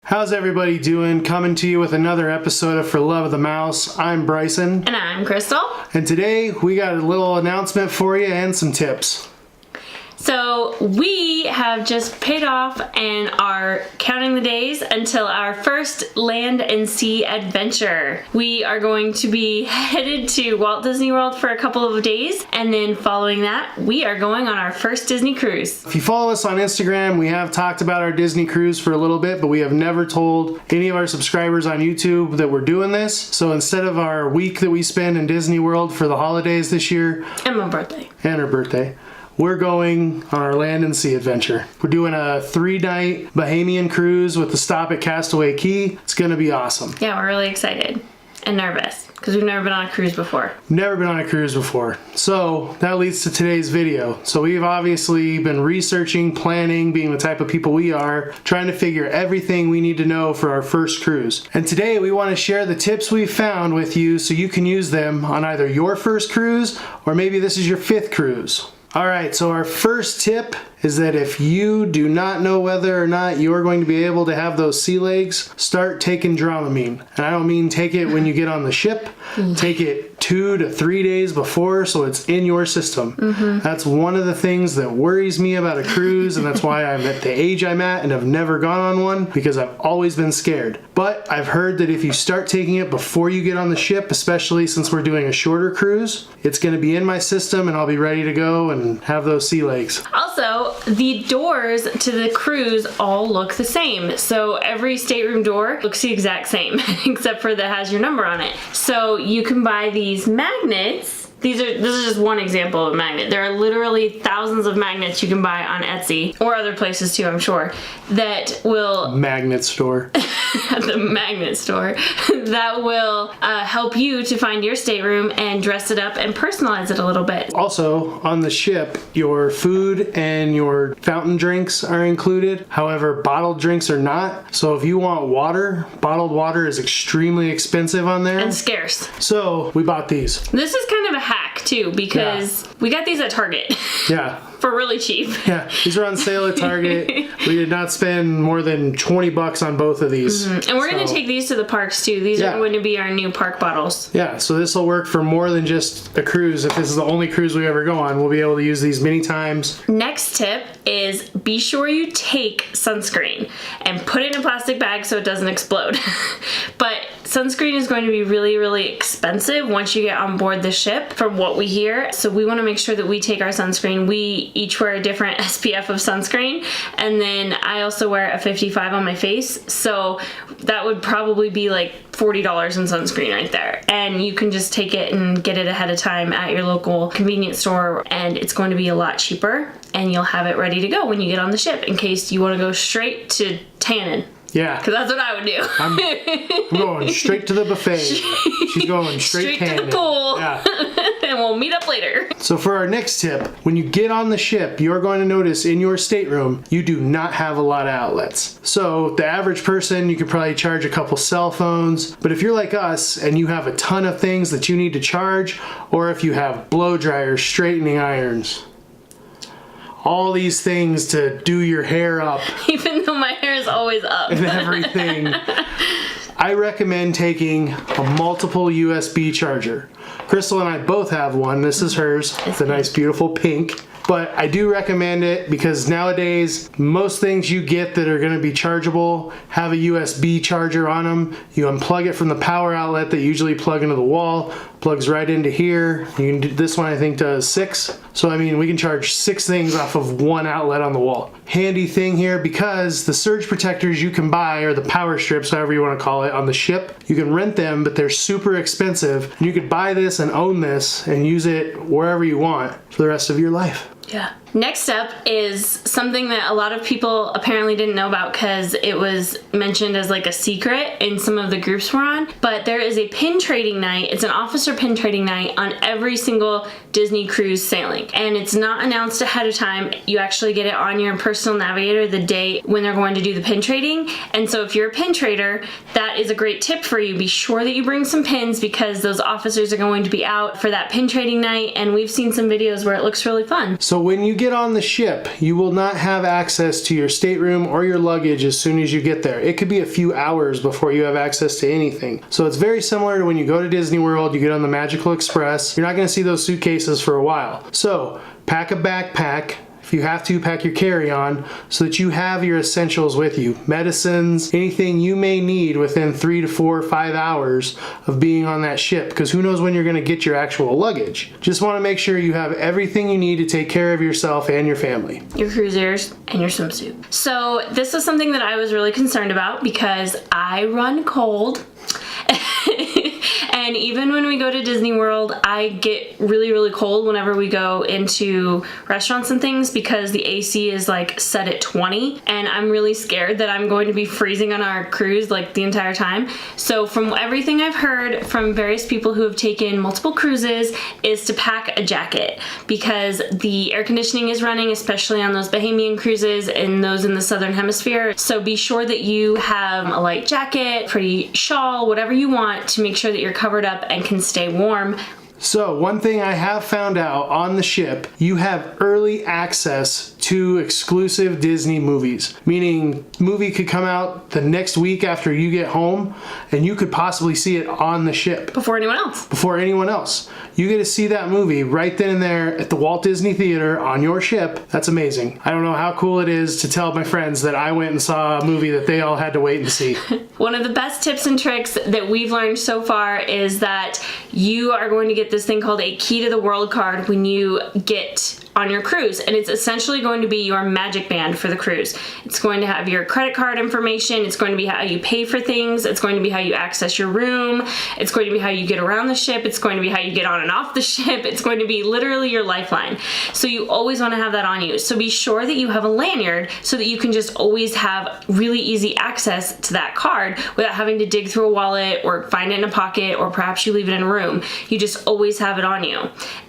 How's everybody doing? Coming to you with another episode of For Love of the Mouse. I'm Bryson. And I'm Crystal. And today we got a little announcement for you and some tips. So we have just paid off and are counting the days until our first land and sea adventure. We are going to be headed to Walt Disney World for a couple of days, and then following that, we are going on our first Disney cruise. If you follow us on Instagram, we have talked about our Disney cruise for a little bit, but we have never told any of our subscribers on YouTube that we're doing this. So instead of our week that we spend in Disney World for the holidays this year, And my birthday. and her birthday, we're going on our land and sea adventure. We're doing a 3-night Bahamian cruise with the stop at Castaway Cay. It's gonna be awesome. Yeah, we're really excited and nervous because we've never been on a cruise before. Never been on a cruise before. So that leads to today's video. So we've obviously been researching, planning, being the type of people we are, trying to figure everything we need to know for our first cruise. And today we want to share the tips we've found with you so you can use them on either your first cruise or maybe this is your 5th cruise. All right, so our first tip is that if you do not know whether or not you're going to be able to have those sea legs, start taking Dramamine. And I don't mean take it when you get on the ship. Take it 2 to 3 days before so it's in your system. That's one of the things that worries me about a cruise, and that's why I'm at the age I'm at and have never gone on one, because I've always been scared. But I've heard that if you start taking it before you get on the ship, especially since we're doing a shorter cruise, it's going to be in my system and I'll be ready to go and have those sea legs. Also, the doors to the cruise all look the same. So every stateroom door looks the exact same, except for that has your number on it. So you can buy these magnets. This is just one example of a magnet. There are literally thousands of magnets you can buy on Etsy, or other places too, I'm sure, that will... Magnet store. the magnet store, that will help you to find your stateroom and dress it up and personalize it a little bit. Also, on the ship, your food and your fountain drinks are included. However, bottled drinks are not. So if you want water, bottled water is extremely expensive on there. And scarce. So we bought these. This is kind of a hack too, because we got these at Target. Yeah. For really cheap. Yeah, these are on sale at Target. We did not spend more than 20 bucks on both of these. And we're going to take these to the parks too. These are going to be our new park bottles. Yeah, so this will work for more than just a cruise. If this is the only cruise we ever go on, we'll be able to use these many times. Next tip is be sure you take sunscreen and put it in a plastic bag so it doesn't explode. But sunscreen is going to be really, really expensive once you get on board the ship, from what we hear. So we want to make sure that we take our sunscreen. We each wear a different SPF of sunscreen, and then I also wear a 55 on my face. So that would probably be like $40 in sunscreen right there. And you can just take it and get it ahead of time at your local convenience store, and it's going to be a lot cheaper, and you'll have it ready to go when you get on the ship in case you want to go straight to tanning. Yeah. Because that's what I would do. I'm going straight to the buffet. She's going straight to the pool. Yeah. And we'll meet up later. So for our next tip, when you get on the ship, you're going to notice in your stateroom, you do not have a lot of outlets. So the average person, you could probably charge a couple cell phones. But if you're like us and you have a ton of things that you need to charge, or if you have blow dryers, straightening irons, all these things to do your hair up. Even though my hair is always up. And everything. I recommend taking a multiple USB charger. Crystal and I both have one. This is hers. It's a nice, beautiful pink. But I do recommend it because nowadays, most things you get that are going to be chargeable have a USB charger on them. You unplug it from the power outlet that you usually plug into the wall, plugs right into here. You can do, this one I think does 6. So I mean, we can charge 6 things off of one outlet on the wall. Handy thing here, because the surge protectors you can buy, or the power strips, however you want to call it, on the ship, you can rent them, but they're super expensive. And you could buy this and own this and use it wherever you want for the rest of your life. Yeah. Next up is something that a lot of people apparently didn't know about because it was mentioned as like a secret in some of the groups we're on, but there is a pin trading night. It's an officer pin trading night on every single Disney cruise sailing, and it's not announced ahead of time. You actually get it on your personal navigator the day when they're going to do the pin trading. And so if you're a pin trader, that is a great tip for you. Be sure that you bring some pins because those officers are going to be out for that pin trading night, and we've seen some videos where it looks really fun. So So when you get on the ship, you will not have access to your stateroom or your luggage as soon as you get there. It could be a few hours before you have access to anything. So it's very similar to when you go to Disney World, you get on the Magical Express. You're not going to see those suitcases for a while. So pack a backpack. If you have to, pack your carry-on so that you have your essentials with you. Medicines, anything you may need within 3 to 4 or 5 hours of being on that ship, because who knows when you're going to get your actual luggage. Just want to make sure you have everything you need to take care of yourself and your family. Your cruisers and your swimsuit. So this was something that I was really concerned about because I run cold. And even when we go to Disney World, I get really, really cold whenever we go into restaurants and things because the AC is like set at 20 and I'm really scared that I'm going to be freezing on our cruise like the entire time. So from everything I've heard from various people who have taken multiple cruises is to pack a jacket because the air conditioning is running, especially on those Bahamian cruises and those in the Southern Hemisphere. So be sure that you have a light jacket, pretty shawl, whatever you want to make sure that you're covered up and can stay warm. So one thing I have found out on the ship, you have early access to exclusive Disney movies. Meaning, movie could come out the next week after you get home and you could possibly see it on the ship. Before anyone else. Before anyone else. You get to see that movie right then and there at the Walt Disney Theater on your ship. That's amazing. I don't know how cool it is to tell my friends that I went and saw a movie that they all had to wait and see. One of the best tips and tricks that we've learned so far is that you are going to get this thing called a Key to the World card when you get on your cruise, and it's essentially going to be your magic band for the cruise. It's going to have your credit card information, it's going to be how you pay for things, it's going to be how you access your room, it's going to be how you get around the ship, it's going to be how you get on and off the ship, it's going to be literally your lifeline. So you always want to have that on you. So be sure that you have a lanyard so that you can just always have really easy access to that card without having to dig through a wallet or find it in a pocket or perhaps you leave it in a room. You just always have it on you.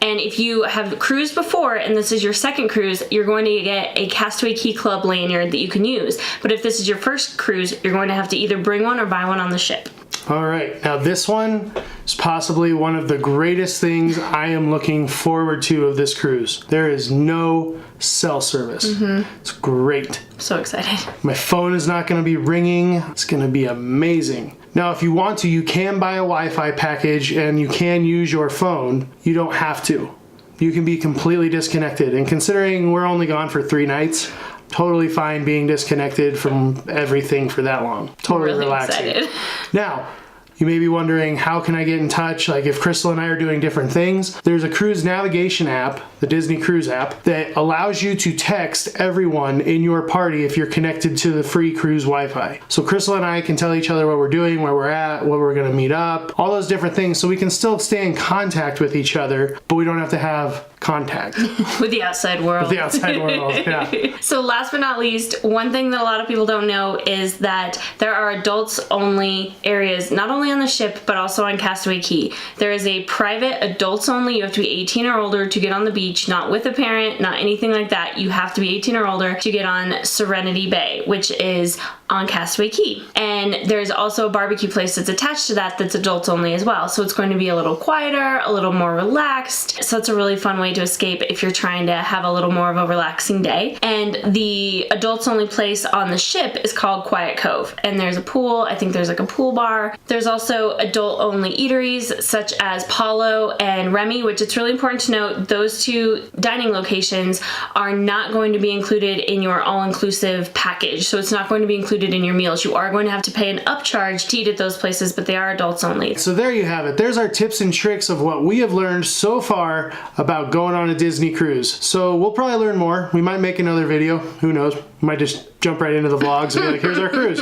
And if you have cruised before and this is your second cruise, you're going to get a Castaway Key Club lanyard that you can use. But if this is your first cruise, you're going to have to either bring one or buy one on the ship. All right, now this one is possibly one of the greatest things I am looking forward to of this cruise. There is no cell service. It's great. So excited. My phone is not going to be ringing. It's going to be amazing. Now, if you want to, you can buy a Wi-Fi package and you can use your phone. You don't have to. You can be completely disconnected. And considering we're only gone for 3 nights, totally fine being disconnected from everything for that long. Totally really relaxing. Excited. Now, you may be wondering, how can I get in touch? Like if Crystal and I are doing different things, there's a cruise navigation app, the Disney Cruise app, that allows you to text everyone in your party if you're connected to the free cruise Wi-Fi. So Crystal and I can tell each other what we're doing, where we're at, what we're gonna meet up, all those different things, so we can still stay in contact with each other, but we don't have to have contact. With the outside world. With the outside world, yeah. So last but not least, one thing that a lot of people don't know is that there are adults only areas, not only on the ship, but also on Castaway Key. There is a private adults only, you have to be 18 or older to get on the beach, not with a parent, not anything like that. You have to be 18 or older to get on Serenity Bay, which is on Castaway Key. And there's also a barbecue place that's attached to that that's adults only as well. So it's going to be a little quieter, a little more relaxed. So it's a really fun way to escape if you're trying to have a little more of a relaxing day. And the adults only place on the ship is called Quiet Cove. And there's a pool, I think there's like a pool bar. There's also adult only eateries such as Paulo and Remy, which it's really important to note those 2 dining locations are not going to be included in your all-inclusive package. So it's not going to be included in your meals. You are going to have to pay an upcharge to eat at those places, but they are adults only. So there you have it. There's our tips and tricks of what we have learned so far about going on a Disney cruise. So we'll probably learn more. We might make another video. Who knows? We might just jump right into the vlogs and be like, here's our cruise.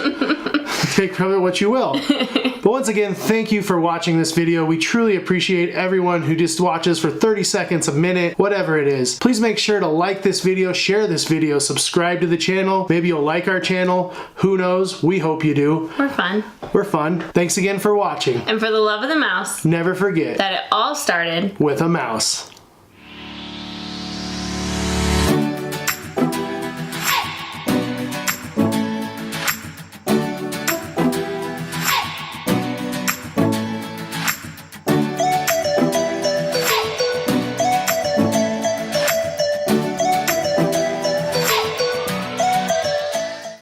Take from it what you will. But once again, thank you for watching this video. We truly appreciate everyone who just watches for 30 seconds, a minute, whatever it is. Please make sure to like this video, share this video, subscribe to the channel. Maybe you'll like our channel. Who knows? We hope you do. We're fun. We're fun. Thanks again for watching. And for the love of the mouse, Never forget that it all started with a mouse.